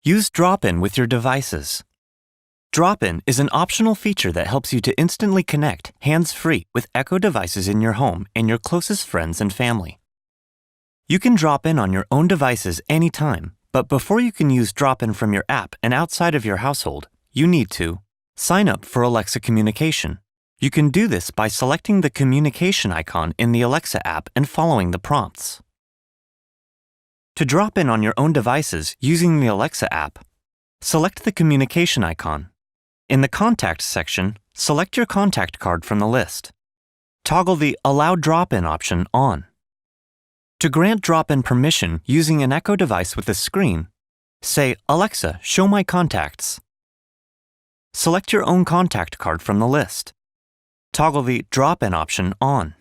Use drop-in with your devices. Drop-in is an optional feature that helps you to instantly connect, hands-free, with Echo devices in your home and your closest friends and family. You can drop in on your own devices anytime, but before you can use drop-in from your app and outside of your household, you need to sign up for Alexa communication. You can do this by selecting the communication icon in the Alexa app and following the prompts. To drop in on your own devices using the Alexa app, select the communication icon. In the Contacts section, select your contact card from the list. Toggle the Allow Drop-in option on. To grant drop-in permission using an Echo device with a screen, say, "Alexa, show my contacts." Select your own contact card from the list. Toggle the Drop-in option on.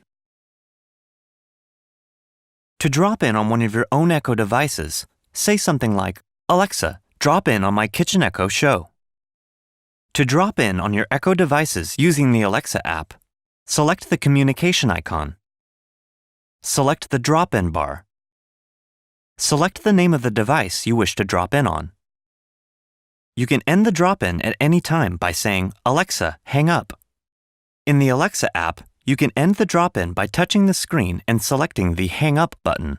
To drop in on one of your own Echo devices, say something like, "Alexa, drop in on my Kitchen Echo show." To drop in on your Echo devices using the Alexa app, select the communication icon. Select the drop-in bar. Select the name of the device you wish to drop in on. You can end the drop-in at any time by saying, "Alexa, hang up." In the Alexa app, you can end the drop-in by touching the screen and selecting the Hang Up button.